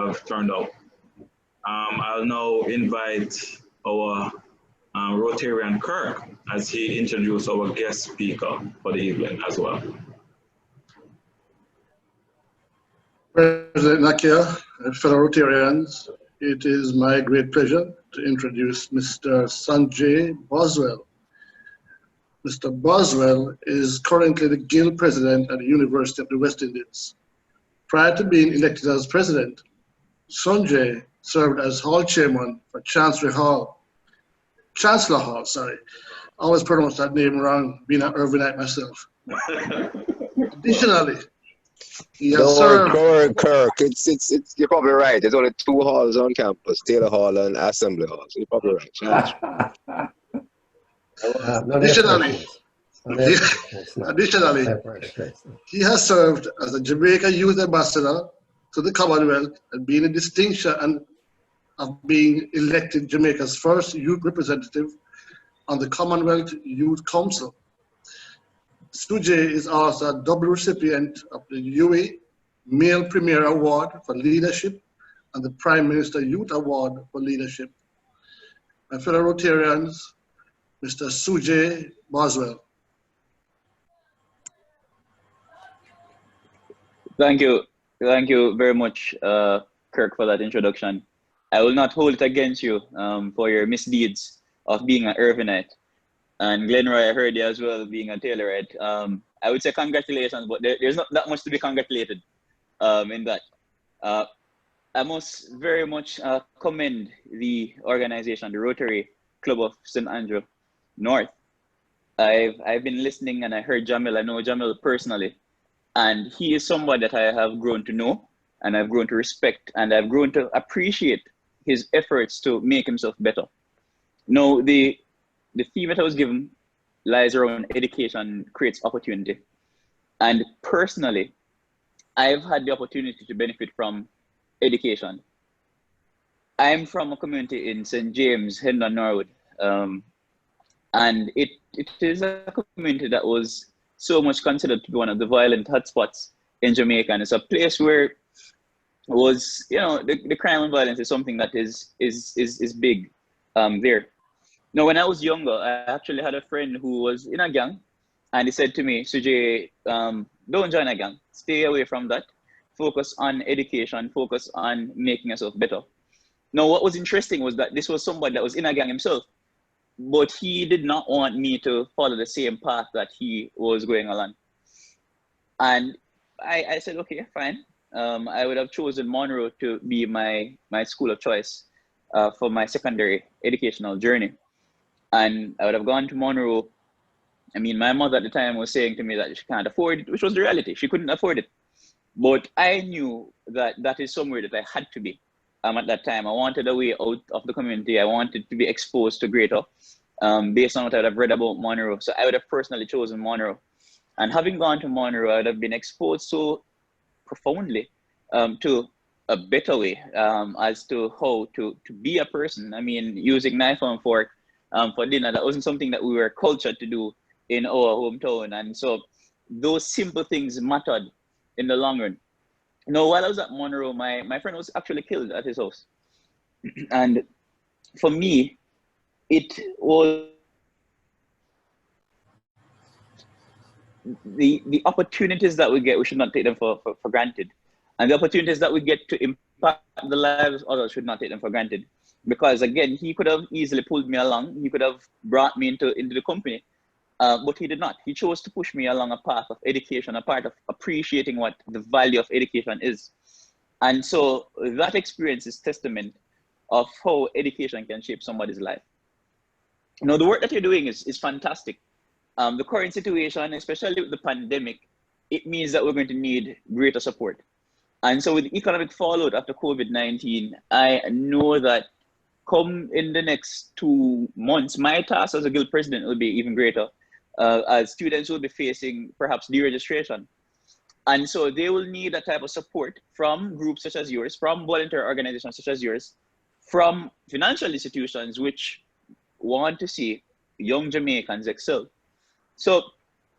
have turned out. I'll now invite our Rotarian Kirk as he introduces our guest speaker for the evening as well. President Nakia, fellow Rotarians, it is my great pleasure to introduce Mr. Sujae Boswell. Mr. Boswell is currently the Guild President at the University of the West Indies. Prior to being elected as President, Sujae served as Hall Chairman for Chancellor Hall. I always pronounce that name wrong, being an Irvinite myself. Additionally, he has served. Kirk, it's you're probably right. There's only 2 halls on campus, Taylor Hall and Assembly Hall. So you're probably right. Additionally, he has served as a Jamaica Youth Ambassador to the Commonwealth and been a distinction of being elected Jamaica's first youth representative on the Commonwealth Youth Council. Sujae is also a double recipient of the UAE Male Premier Award for Leadership and the Prime Minister Youth Award for Leadership. My fellow Rotarians, Mr. Sujae Boswell. Thank you very much, Kirk, for that introduction. I will not hold it against you for your misdeeds of being an Irvinite. And Glenroy, I heard you as well, being a Taylorite. I would say congratulations, but there's not that much to be congratulated in that. I must very much commend the organization, the Rotary Club of St. Andrew North. I've been listening and I heard Jamil. I know Jamil personally. And he is somebody that I have grown to know and I've grown to respect and I've grown to appreciate his efforts to make himself better. Now, the theme that I was given lies around education creates opportunity. And personally, I've had the opportunity to benefit from education. I'm from a community in St. James, Hendon, Norwood. And it is a community that was so much considered to be one of the violent hotspots in Jamaica. And it's a place where was, the crime and violence is something that is big there. Now, when I was younger, I actually had a friend who was in a gang, and he said to me, Sujae, don't join a gang. Stay away from that. Focus on education. Focus on making yourself better. Now, what was interesting was that this was somebody that was in a gang himself, but he did not want me to follow the same path that he was going along. And I said, okay, fine. I would have chosen Monroe to be my school of choice for my secondary educational journey. And I would have gone to Monroe. I mean, my mother at the time was saying to me that she can't afford it, which was the reality. She couldn't afford it. But I knew that that is somewhere that I had to be at that time. I wanted a way out of the community. I wanted to be exposed to greater based on what I would have read about Monroe. So I would have personally chosen Monroe. And having gone to Monroe, I would have been exposed so profoundly to a better way as to how to be a person. I mean, using knife and fork for dinner, that wasn't something that we were cultured to do in our hometown. And so those simple things mattered in the long run. Now, while I was at Monroe, my friend was actually killed at his house. And for me, it was the opportunities that we get, we should not take them for granted. And the opportunities that we get to impact the lives of others should not take them for granted. Because again, he could have easily pulled me along. He could have brought me into the company, but he did not. He chose to push me along a path of education, a part of appreciating what the value of education is. And so that experience is testament of how education can shape somebody's life. You know, the work that you're doing is fantastic. The current situation, especially with the pandemic, it means that we're going to need greater support. And so with the economic fallout after COVID-19, I know that come in the next 2 months, my task as a guild president will be even greater, as students will be facing perhaps deregistration. And so they will need a type of support from groups such as yours, from volunteer organizations such as yours, from financial institutions which want to see young Jamaicans excel. So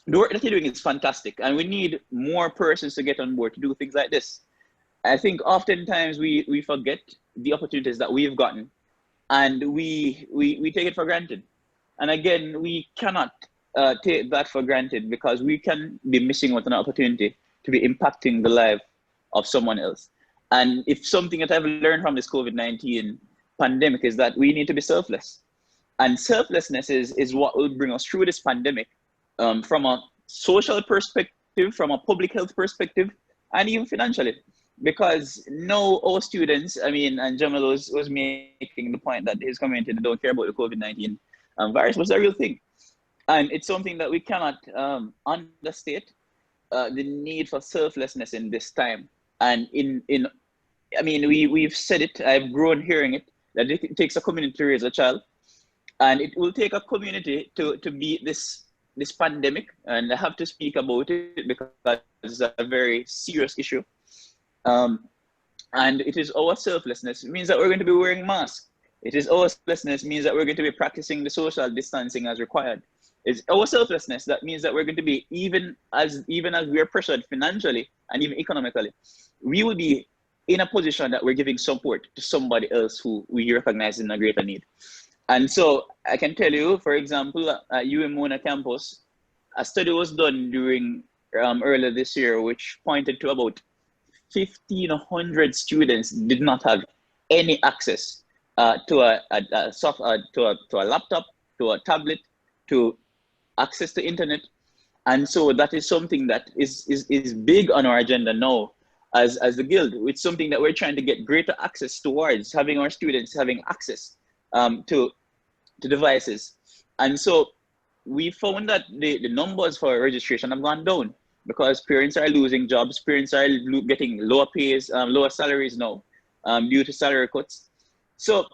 the work that you're doing is fantastic, and we need more persons to get on board to do things like this. I think oftentimes we forget the opportunities that we've gotten, and we take it for granted. And again, we cannot take that for granted, because we can be missing out on an opportunity to be impacting the life of someone else. And if something that I've learned from this COVID-19 pandemic is that we need to be selfless. And selflessness is what will bring us through this pandemic, from a social perspective, from a public health perspective, and even financially. Because no, our students, I mean, and Jamal was making the point that his community don't care about the COVID-19 virus, was a real thing. And it's something that we cannot understate, the need for selflessness in this time. And I mean, we've said it, I've grown hearing it, that it takes a community to raise a child. And it will take a community to beat this pandemic. And I have to speak about it because it's a very serious issue. And it is our selflessness. It means that we're going to be wearing masks. It is our selflessness means that we're going to be practicing the social distancing as required. It's our selflessness that means that we're going to be, even as we are pressured financially and even economically, we will be in a position that we're giving support to somebody else who we recognize in a greater need. And so I can tell you, for example, at Mona campus, a study was done during earlier this year, which pointed to about 1,500 students did not have any access to a laptop, to a tablet, to access to internet. And so that is something that is big on our agenda now as the Guild. It's something that we're trying to get greater access towards, having our students having access to devices. And so we found that the numbers for registration have gone down, because parents are losing jobs, parents are getting lower pays, lower salaries now due to salary cuts. So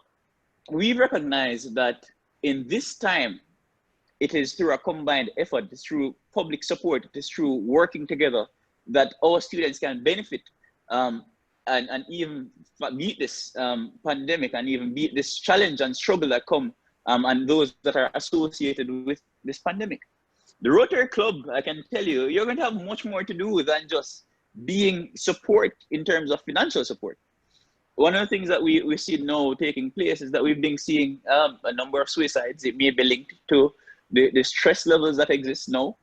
we recognize that in this time, it is through a combined effort, it's through public support, it is through working together that our students can benefit and even beat this pandemic, and even beat this challenge and struggle that come and those that are associated with this pandemic. The Rotary Club, I can tell you, you're going to have much more to do than just being support in terms of financial support. One of the things that we see now taking place is that we've been seeing a number of suicides. It may be linked to the stress levels that exist now.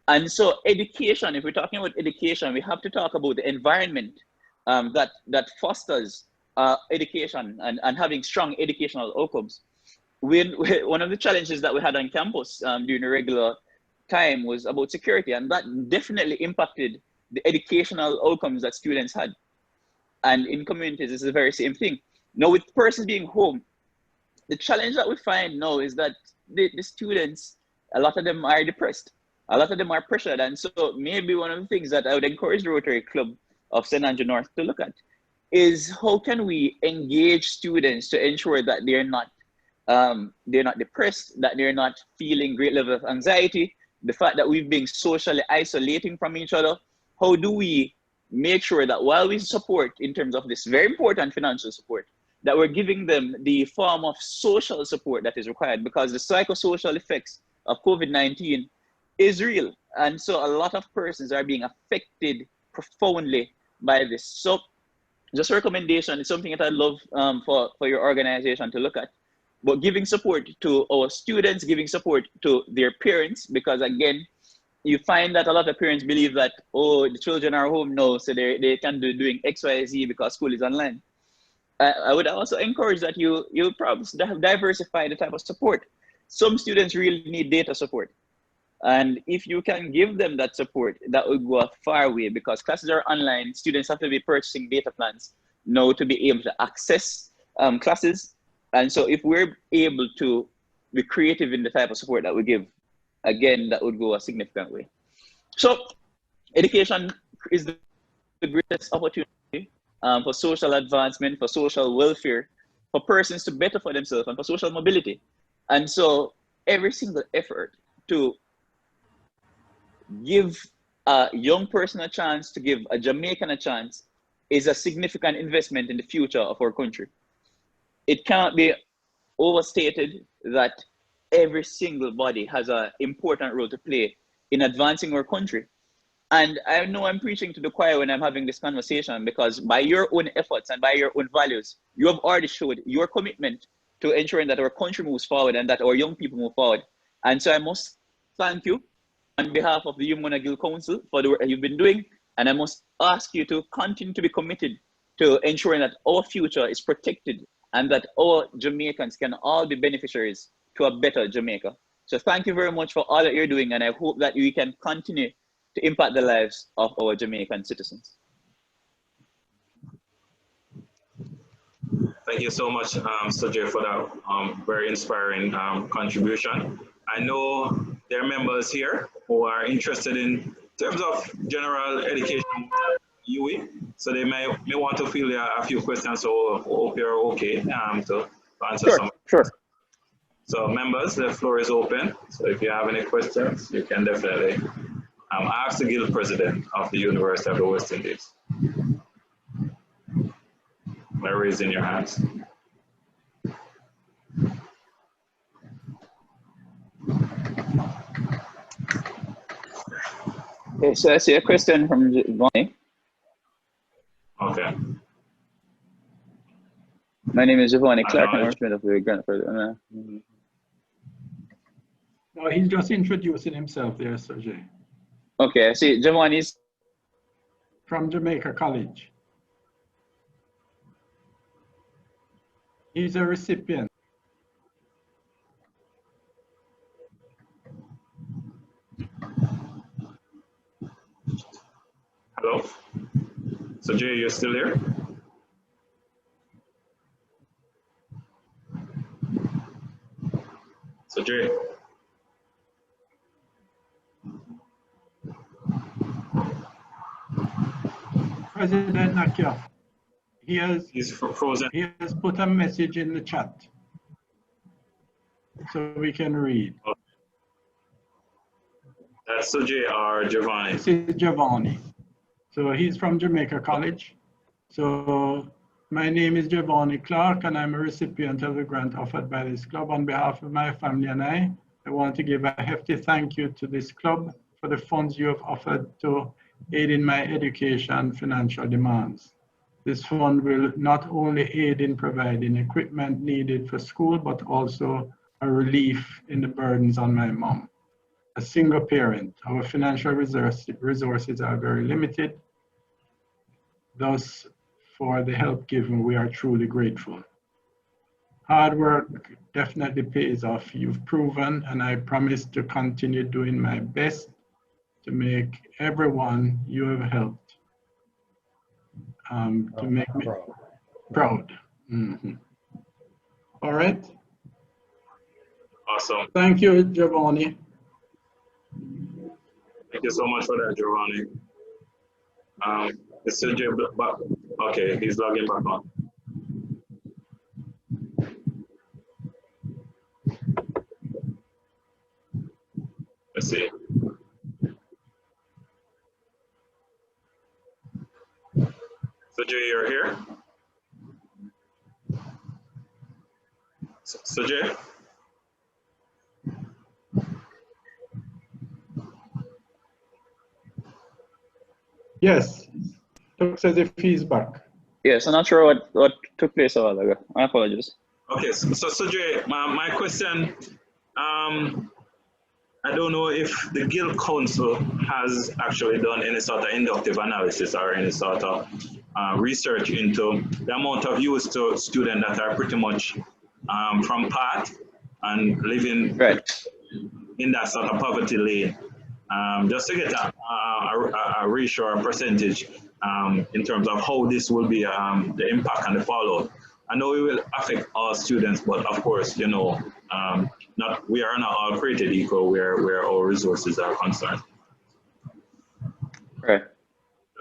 And so education, if we're talking about education, we have to talk about the environment that fosters education and having strong educational outcomes. One of the challenges that we had on campus during the regular time was about security, and that definitely impacted the educational outcomes that students had. And in communities, it's the very same thing. Now, with persons being home, the challenge that we find now is that the students, a lot of them are depressed. A lot of them are pressured. And so maybe one of the things that I would encourage the Rotary Club of St. Andrew North to look at is how can we engage students to ensure that they're not depressed, that they're not feeling great level of anxiety, the fact that we've been socially isolating from each other. How do we make sure that while we support in terms of this very important financial support, that we're giving them the form of social support that is required, because the psychosocial effects of COVID-19 is real. And so a lot of persons are being affected profoundly by this. So just a recommendation, it's something that I'd love for your organization to look at. But giving support to our students, giving support to their parents, because again, you find that a lot of parents believe that, oh, the children are home now, so they can be doing X, Y, Z because school is online. I would also encourage that you probably diversify the type of support. Some students really need data support. And if you can give them that support, that would go a far way, because classes are online. Students have to be purchasing data plans now to be able to access classes. And so if we're able to be creative in the type of support that we give, again, that would go a significant way. So education is the greatest opportunity for social advancement, for social welfare, for persons to better for themselves, and for social mobility. And so every single effort to give a young person a chance, to give a Jamaican a chance, is a significant investment in the future of our country. It cannot be overstated that every single body has an important role to play in advancing our country. And I know I'm preaching to the choir when I'm having this conversation, because by your own efforts and by your own values, you have already showed your commitment to ensuring that our country moves forward and that our young people move forward. And so I must thank you on behalf of the Yumuna Guild Council for the work that you've been doing. And I must ask you to continue to be committed to ensuring that our future is protected and that our Jamaicans can all be beneficiaries to a better Jamaica. So thank you very much for all that you're doing. And I hope that we can continue to impact the lives of our Jamaican citizens. Thank you so much, Sujae, for that very inspiring contribution. I know there are members here who are interested in terms of general education UE, so they may want to field a few questions, so hope you're okay to answer some. Sure. So members, the floor is open. So if you have any questions, you can definitely ask the Guild President of the University of the West Indies by raising your hands. Okay, so I see a question from Giovanni. Okay. My name is Giovanni Clark. I'm a resident of the Grandfather. No, he's just introducing himself there, Sujae. Okay, I see Giovanni's From Jamaica College. He's a recipient. Hello? Sujae, you're still there? Sujae? President Nakia, He's frozen. he has put a message in the chat so we can read. Okay. That's Sujae or Giovanni? This is Giovanni. So he's from Jamaica College. So my name is Giovanni Clark and I'm a recipient of the grant offered by this club. On behalf of my family and I want to give a hefty thank you to this club for the funds you have offered to aid in my education financial demands. This fund will not only aid in providing equipment needed for school, but also a relief in the burdens on my mom. A single parent, our financial resources are very limited. Thus, for the help given, we are truly grateful. Hard work definitely pays off, you've proven, and I promise to continue doing my best to make everyone you have helped to make me proud. Mm-hmm. All right. Awesome. Thank you, Giovanni. Thank you so much for that, Giovanni. Is Sujae back? Okay, he's logging back on. Let's see. Sujae, you're here? Sujae? Yes, looks as if he's back. Yes, I'm not sure what took place a while ago. I apologize. Okay, so Sujae, my question, I don't know if the Guild Council has actually done any sort of inductive analysis or any sort of research into the amount of youth students that are pretty much from path and living in that sort of poverty lane. Just to get a ratio or percentage in terms of how this will be the impact and the fallout. I know it will affect all students, but of course, you know, we are not all created equal where our resources are concerned. Right.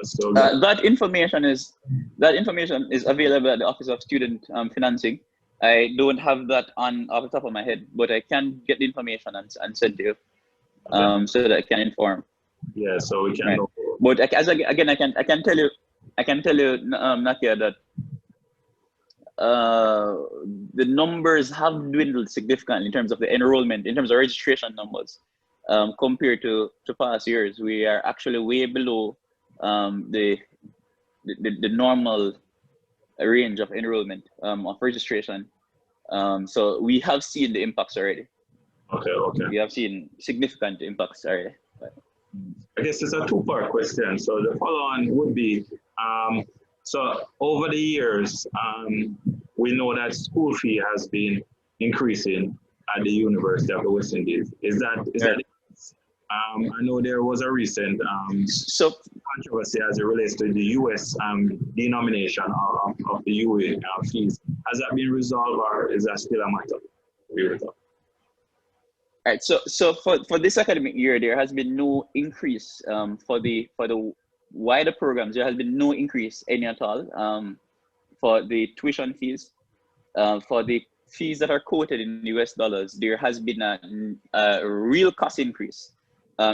So, that information is available at the Office of Student Financing. I don't have that off the top of my head, but I can get the information and send to you, so that I can inform. Yeah, so we can. Right. But I can tell you, Nakia, that the numbers have dwindled significantly in terms of the enrollment, in terms of registration numbers. compared to past years. We are actually way below the normal range of enrollment of registration. So we have seen the impacts already. Okay, okay. We have seen significant impacts already. I guess it's a two-part question. So the follow-on would be, so over the years, we know that school fee has been increasing at the University of the West Indies. Is that I know there was a recent controversy as it relates to the US denomination of the UA fees. Has that been resolved, or is that still a matter to be resolved? All right, so for this academic year, there has been no increase for the wider programs. There has been no increase any at all for the tuition fees. For the fees that are quoted in US dollars, there has been a real cost increase.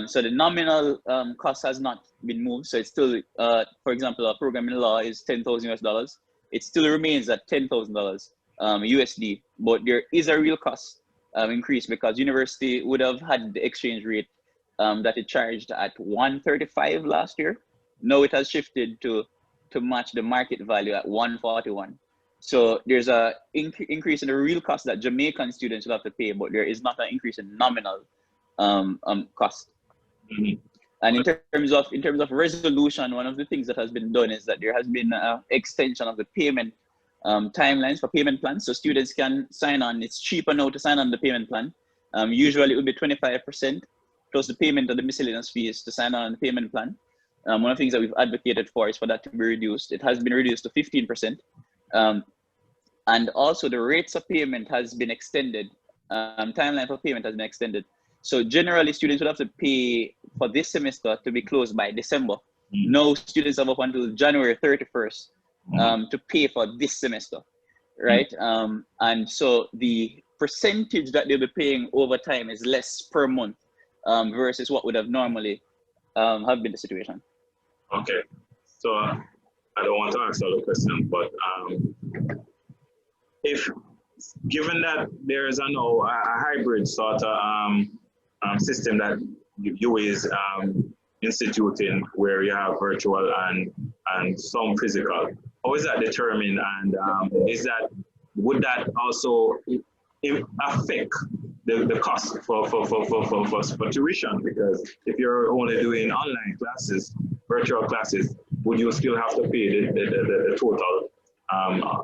So the nominal cost has not been moved. So it's still, for example, a program in law is $10,000 US. It still remains at $10,000 USD, but there is a real cost increase because university would have had the exchange rate that it charged at 135 last year. Now it has shifted to match the market value at 141. So there's a increase in the real cost that Jamaican students will have to pay, but there is not an increase in nominal cost. Mm-hmm. And in terms of resolution, one of the things that has been done is that there has been an extension of the payment timelines for payment plans, so students can sign on. It's cheaper now to sign on the payment plan. Usually it would be 25% plus the payment of the miscellaneous fees to sign on the payment plan. One of the things that we've advocated for is for that to be reduced. It has been reduced to 15%. And also the rates of payment has been extended. Timeline for payment has been extended. So generally students would have to pay for this semester to be closed by December. Mm-hmm. Now students have up until January 31st to pay for this semester, right? And so the percentage that they'll be paying over time is less per month versus what would have normally have been the situation. Okay, so I don't want to ask all the questions, but if given that there is a hybrid sort of system that you is instituting where you have virtual and some physical, how is that determined, and would that also affect the cost for tuition? Because if you're only doing online classes, virtual classes, would you still have to pay the total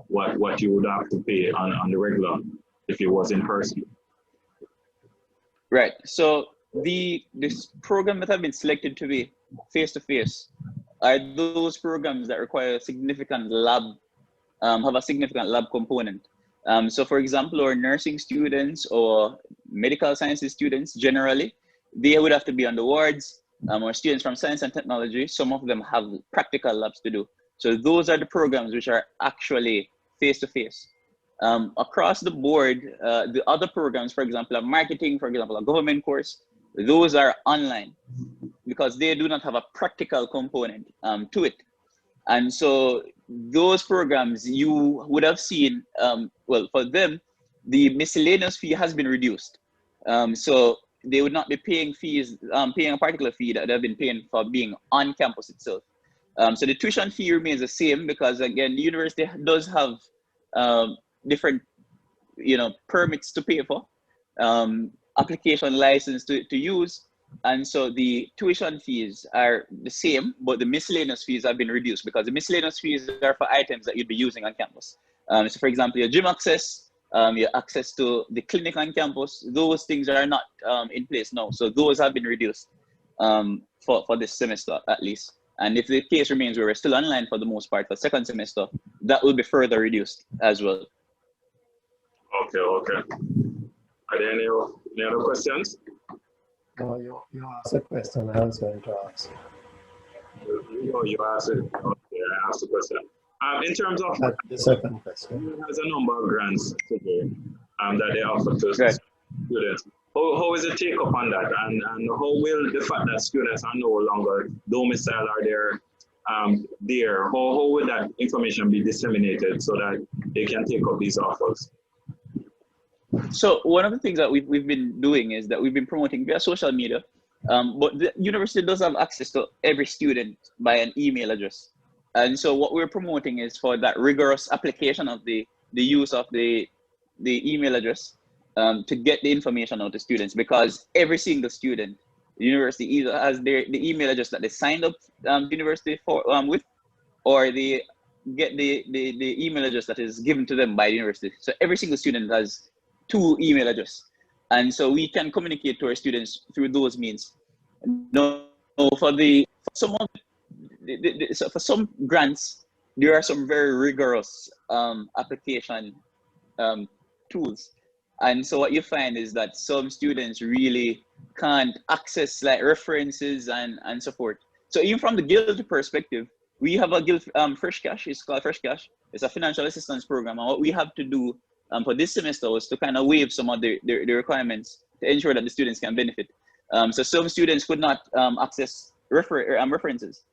what you would have to pay on the regular if it was in person? Right. So this program that have been selected to be face-to-face are those programs that require significant lab, have a significant lab component. So for example, our nursing students or medical sciences students, generally, they would have to be on the wards, or students from science and technology, some of them have practical labs to do. So those are the programs which are actually face-to-face. Across the board, the other programs, for example, marketing, for example, a government course, those are online because they do not have a practical component to it. And so those programs you would have seen, well, for them, the miscellaneous fee has been reduced. So they would not be paying fees, paying a particular fee that they've been paying for being on campus itself. So the tuition fee remains the same because, again, the university does have different, permits to pay for, application license to use. And so the tuition fees are the same, but the miscellaneous fees have been reduced because the miscellaneous fees are for items that you'd be using on campus. So for example, your gym access, your access to the clinic on campus, those things are not in place now. So those have been reduced for this semester at least. And if the case remains where we're still online for the most part for second semester, that will be further reduced as well. Okay. Are there any other questions? No, you asked a question I was going to ask. You asked it. Okay, I asked the question. In terms of the second question, there's a number of grants today that they offer to students. How is the take up on that, and how will the fact that students are no longer domiciled or they're there, how will that information be disseminated so that they can take up these offers? So one of the things that we've been doing is that we've been promoting via social media. But the university does have access to every student by an email address. And so what we're promoting is for that rigorous application of the use of the email address to get the information out to students, because every single student, the university either has the email address that they signed up university for with, or they get the email address that is given to them by the university. So every single student has 2 email addresses. And so we can communicate to our students through those means. No, for some grants, there are some very rigorous application tools. And so what you find is that some students really can't access like references and support. So even from the Guild perspective, we have a Guild Fresh Cash. It's called Fresh Cash. It's a financial assistance program. And what we have to do for this semester was to kind of waive some of the requirements to ensure that the students can benefit. So some students could not access references,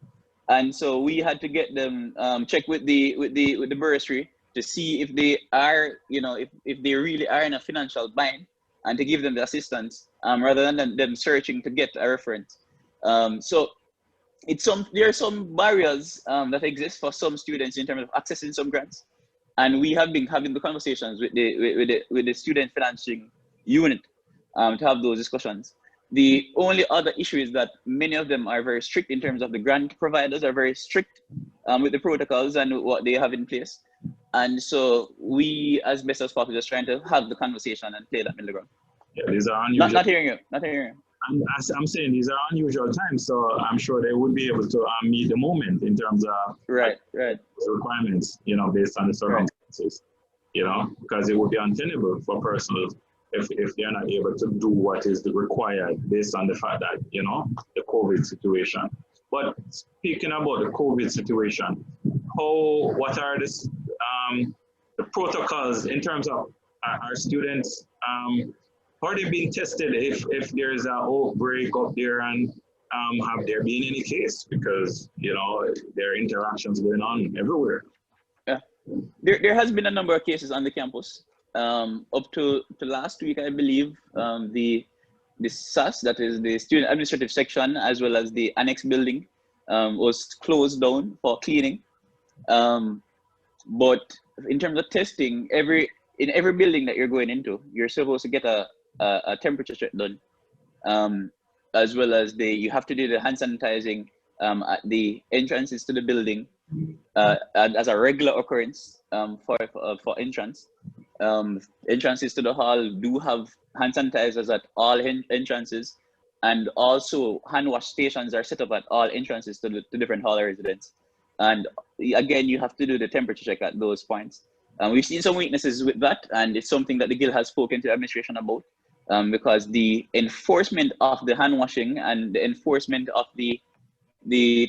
and so we had to get them check with the bursary to see if they are, if they really are in a financial bind, and to give them the assistance rather than them searching to get a reference. So there are some barriers that exist for some students in terms of accessing some grants. And we have been having the conversations with the student financing unit to have those discussions. The only other issue is that many of them are very strict in terms of the grant providers are very strict with the protocols and what they have in place. And so we, as best as possible, just trying to have the conversation and play that middle ground. Yeah, these are unusual. Not hearing you. I'm saying these are unusual times, so I'm sure they would be able to meet the moment in terms of right requirements, based on the circumstances, because it would be untenable for persons if they're not able to do what is required based on the fact that, the COVID situation. But speaking about the COVID situation, what are the protocols in terms of our students? Are they being tested if there's an outbreak up there, and have there been any case? Because, there are interactions going on everywhere. Yeah, there has been a number of cases on the campus. Up to last week, I believe, the SAS, that is the student administrative section, as well as the annex building, was closed down for cleaning. But in terms of testing, in every building that you're going into, you're supposed to get a temperature check done, as well as you have to do the hand sanitizing at the entrances to the building as a regular occurrence for entrance. Entrances to the hall do have hand sanitizers at all entrances, and also hand wash stations are set up at all entrances to different hall residents. And again, you have to do the temperature check at those points. We've seen some weaknesses with that, and it's something that the Guild has spoken to the administration about, because the enforcement of the hand washing and the enforcement of the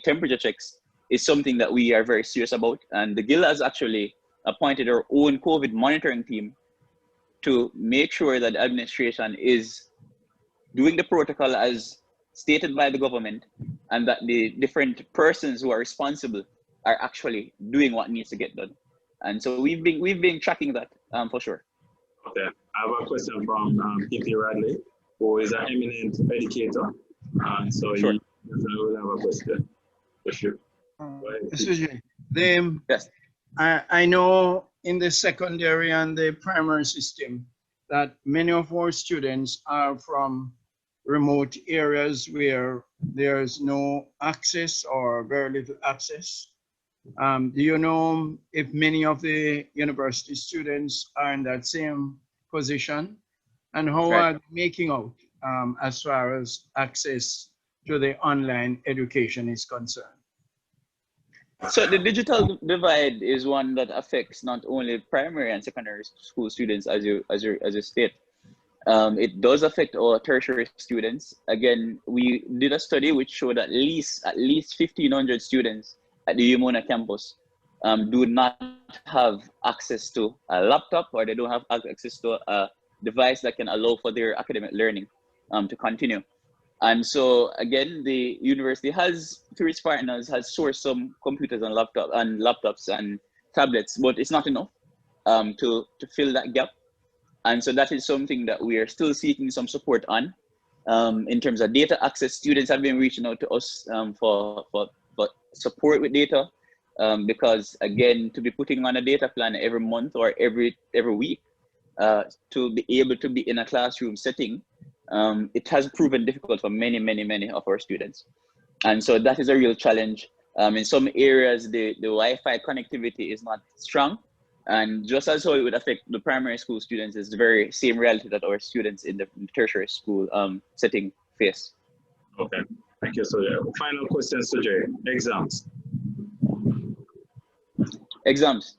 temperature checks is something that we are very serious about. And the Guild has actually appointed our own COVID monitoring team to make sure that the administration is doing the protocol as stated by the government, and that the different persons who are responsible are actually doing what needs to get done. And so we've been tracking that for sure. Okay, I have a question from P.P. Radley, who is an eminent educator. So sure. He will have a question. For sure. Sujae, Yes. I know in the secondary and the primary system that many of our students are from remote areas where there's no access or very little access. Do you know if many of the university students are in that same position, and how are they making out as far as access to the online education is concerned? So the digital divide is one that affects not only primary and secondary school students, as you state. It does affect our tertiary students. Again, we did a study which showed at least 1,500 students at the Umona campus do not have access to a laptop, or they don't have access to a device that can allow for their academic learning to continue. And so again, the university has, through its partners, has sourced some computers and laptops and tablets, but it's not enough to fill that gap. And so that is something that we are still seeking some support on. In terms of data access, students have been reaching out to us for support with data, because again, to be putting on a data plan every month or every week, to be able to be in a classroom setting, it has proven difficult for many of our students. And so that is a real challenge. In some areas, the Wi-Fi connectivity is not strong. And just as how it would affect the primary school students, is the very same reality that our students in the tertiary school setting face. Okay, thank you, Sujae. Final question, Sujae. Exams. Exams.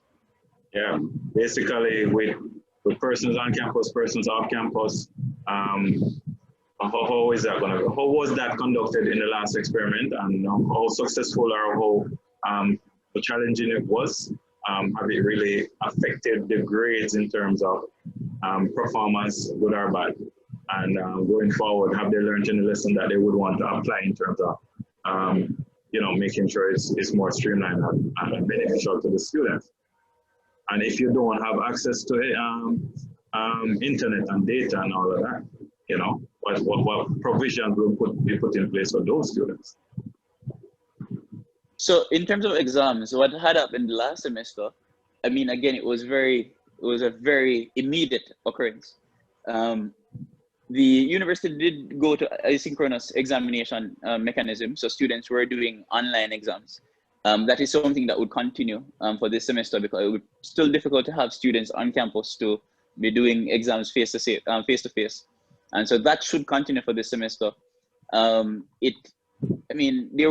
Yeah, basically with persons on campus, persons off campus, how is that gonna go? How was that conducted in the last experiment, and how successful or how challenging it was? Have it really affected the grades in terms of performance, good or bad? And going forward, have they learned any lesson that they would want to apply in terms of, making sure it's more streamlined and beneficial to the students? And if you don't have access to internet and data and all of that, what provisions will be put in place for those students? So in terms of exams, what had happened last semester, I mean, again, it was a very immediate occurrence. The university did go to asynchronous examination mechanism, so students were doing online exams. That is something that would continue for this semester, because it would still difficult to have students on campus to be doing exams face to face. And so that should continue for this semester. There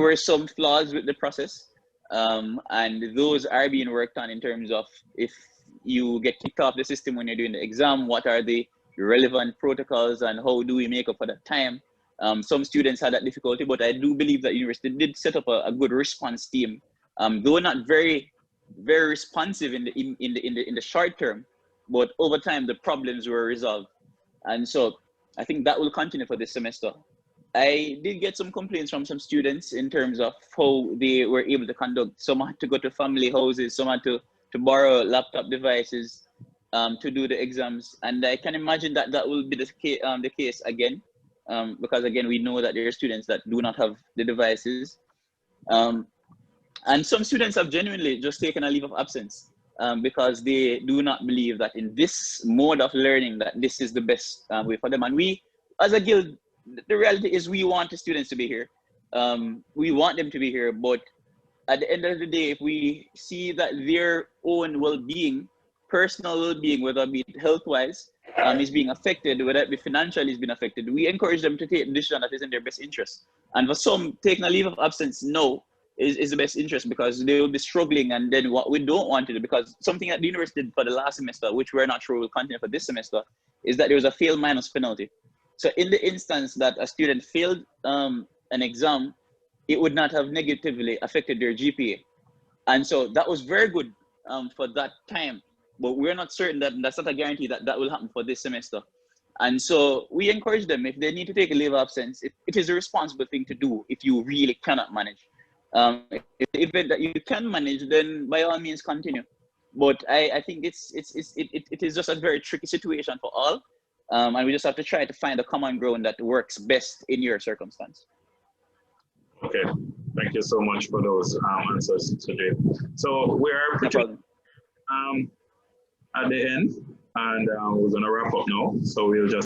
were some flaws with the process, and those are being worked on in terms of if you get kicked off the system when you're doing the exam, what are the relevant protocols and how do we make up for that time? Some students had that difficulty, but I do believe that university did set up a good response team, though not very responsive in the short term, but over time the problems were resolved. And so I think that will continue for this semester. I did get some complaints from some students in terms of how they were able to conduct. Some had to go to family houses, some had to borrow laptop devices to do the exams. And I can imagine that will be the case again, because again, we know that there are students that do not have the devices. And some students have genuinely just taken a leave of absence because they do not believe that in this mode of learning that this is the best way for them. And we, as a guild, the reality is we want the students to be here. We want them to be here, but at the end of the day, if we see that their own well-being, personal well-being, whether it be health-wise, is being affected, whether it be financially is being affected, we encourage them to take a decision that is in their best interest. And for some, taking a leave of absence, no, is the best interest, because they will be struggling. And then what we don't want to do, because something that the university did for the last semester, which we're not sure will continue for this semester, is that there was a fail minus penalty. So in the instance that a student failed an exam, it would not have negatively affected their GPA. And so that was very good for that time, but we're not certain that's not a guarantee that will happen for this semester. And so we encourage them, if they need to take a leave of absence, it is a responsible thing to do if you really cannot manage. If the event that you can manage, then by all means continue. But I think it is just a very tricky situation for all. And we just have to try to find a common ground that works best in your circumstance. Okay, thank you so much for those answers today. So we are pretty at the end, and we're gonna wrap up now. So we'll just